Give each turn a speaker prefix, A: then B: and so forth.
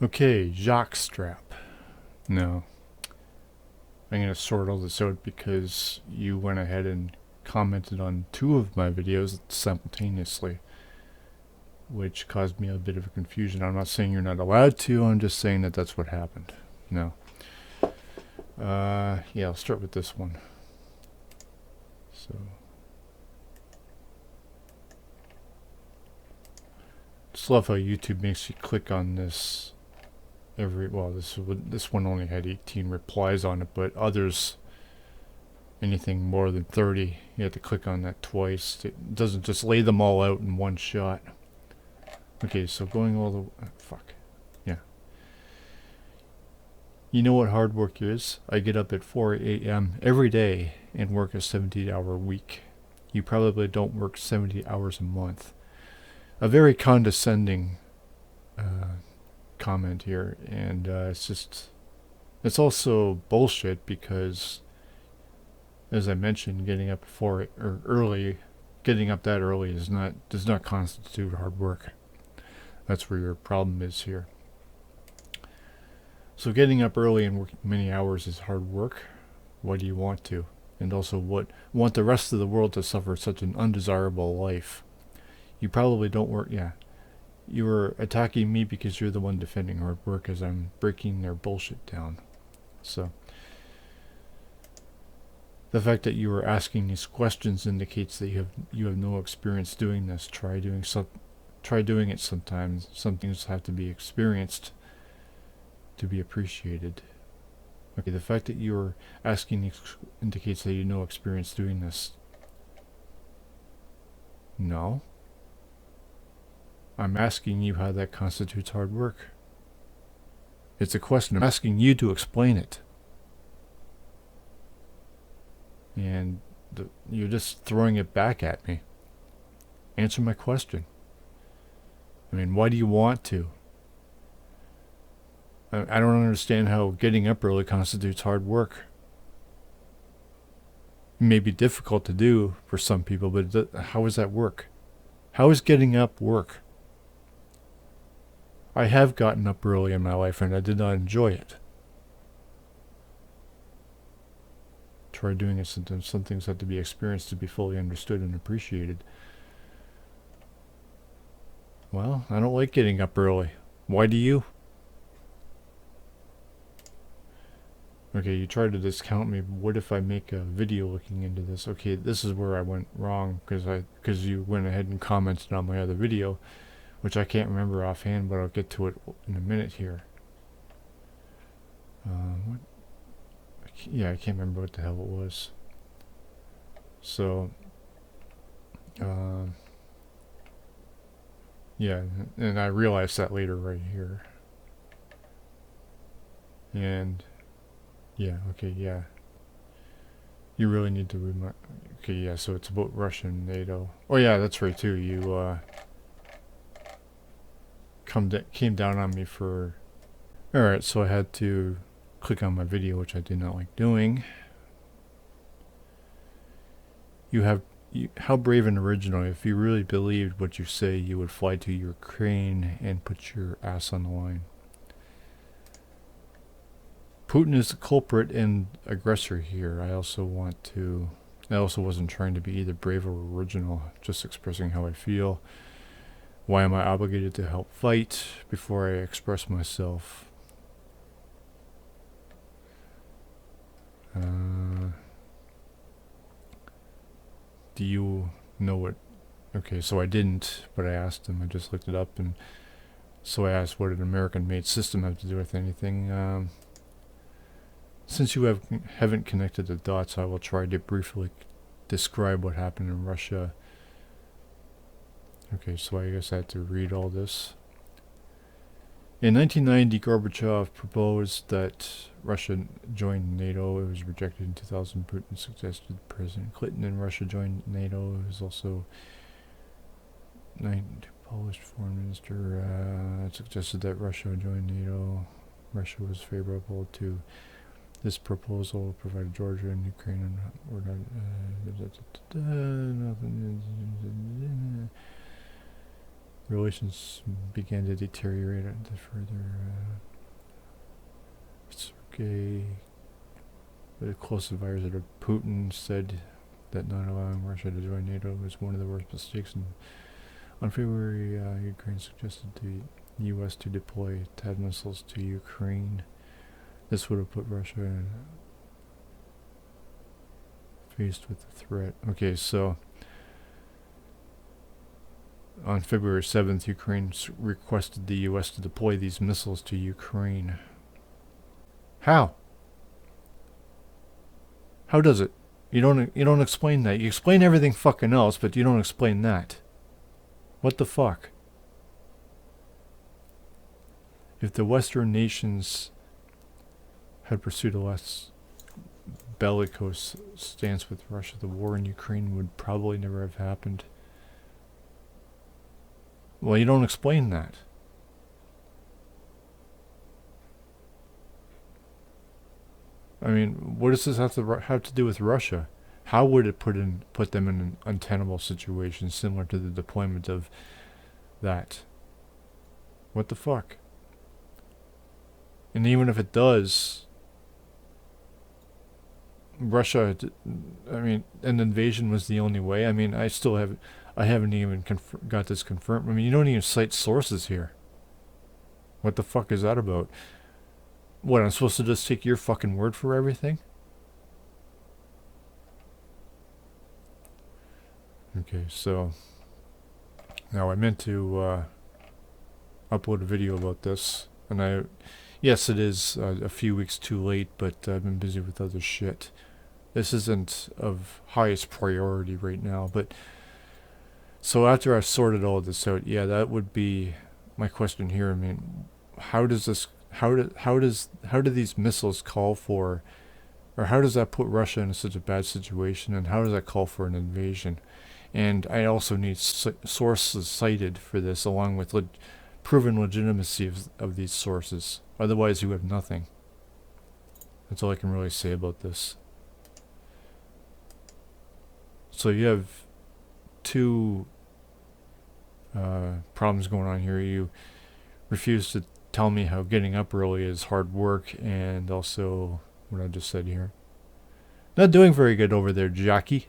A: Okay, Jacques Strapp. No, I'm going to sort all this out because you went ahead and commented on two of my videos simultaneously, which caused me a bit of a confusion. I'm not saying you're not allowed to, I'm just saying that that's what happened. No. Yeah, I'll start with this one. So, just love how YouTube makes you click on this this one only had 18 replies on it, but others, anything more than 30, you have to click on that twice. It doesn't just lay them all out in one shot. Okay, so going all the fuck. Yeah. You know what hard work is? I get up at 4 a.m. every day and work a 70-hour week. You probably don't work 70 hours a month. A very condescending comment here, and it's also bullshit because, as I mentioned, getting up that early does not constitute hard work. That's where your problem is here. So getting up early and working many hours is hard work. Why do you want to? And also, what want the rest of the world to suffer such an undesirable life? You probably don't work. Yeah, you were attacking me because you're the one defending hard work as I'm breaking their bullshit down. So the fact that you are asking these questions indicates that you have no experience doing this. Try doing it sometimes. Some things have to be experienced to be appreciated. Okay, the fact that you're asking indicates that you have no experience doing this. No. I'm asking you how that constitutes hard work. It's a question. I'm asking you to explain it. And you're just throwing it back at me. Answer my question. I mean, why do you want to? I don't understand how getting up early constitutes hard work. It may be difficult to do for some people, but how does that work? How is getting up work? I have gotten up early in my life and I did not enjoy it. Try doing it sometimes. Some things have to be experienced to be fully understood and appreciated. Well, I don't like getting up early. Why do you? Okay, you tried to discount me. What if I make a video looking into this? Okay, this is where I went wrong because you went ahead and commented on my other video, which I can't remember offhand, but I'll get to it in a minute here. What? Yeah, I can't remember what the hell it was. So, yeah, and I realized that later right here. And yeah, okay, yeah. You really need to remind. Okay, yeah. So it's about Russia and NATO. Oh yeah, that's right too. You came down on me for. All right, so I had to click on my video, which I did not like doing. How brave and original. If you really believed what you say, you would fly to Ukraine and put your ass on the line. Putin is the culprit and aggressor here. I also wasn't trying to be either brave or original, just expressing how I feel. Why am I obligated to help fight before I express myself? Do you know what? Okay, so I didn't, but I asked him. I just looked it up, and so I asked, what did an American-made system have to do with anything? Since you haven't connected the dots, I will try to briefly describe what happened in Russia. Okay, so I guess I had to read all this. In 1990, Gorbachev proposed that Russia join NATO. It was rejected in 2000. Putin suggested President Clinton and Russia join NATO. It was also Polish foreign minister suggested that Russia join NATO. Russia was favorable to this proposal, provided Georgia and Ukraine were not. relations began to deteriorate the further. Sergei, the close advisor of Putin, said that not allowing Russia to join NATO was one of the worst mistakes. And on February, Ukraine suggested the U.S. to deploy THAAD missiles to Ukraine. This would have put Russia faced with the threat. Okay, so on February 7th, Ukraine requested the U.S. to deploy these missiles to Ukraine. How? How does it? You don't explain that. You explain everything fucking else, but you don't explain that. What the fuck? If the Western nations had pursued a less bellicose stance with Russia, the war in Ukraine would probably never have happened. Well, you don't explain that. I mean, what does this have to do with Russia? How would it put them in an untenable situation similar to the deployment of that? What the fuck? And even if it does, Russia, I mean, an invasion was the only way. I mean, I haven't even got this confirmed. I mean, you don't even cite sources here. What the fuck is that about? What, I'm supposed to just take your fucking word for everything? Okay, so now I meant to upload a video about this, and yes, it is a few weeks too late, but I've been busy with other shit. This isn't of highest priority right now, but so after I've sorted all of this out, yeah, that would be my question here. I mean, how do these missiles call for, or how does that put Russia in such a bad situation, and how does that call for an invasion? And I also need sources cited for this, along with proven legitimacy of these sources. Otherwise, you have nothing. That's all I can really say about this. So you have two problems going on here. You refuse to tell me how getting up early is hard work, and also what I just said here. Not doing very good over there, Jackie.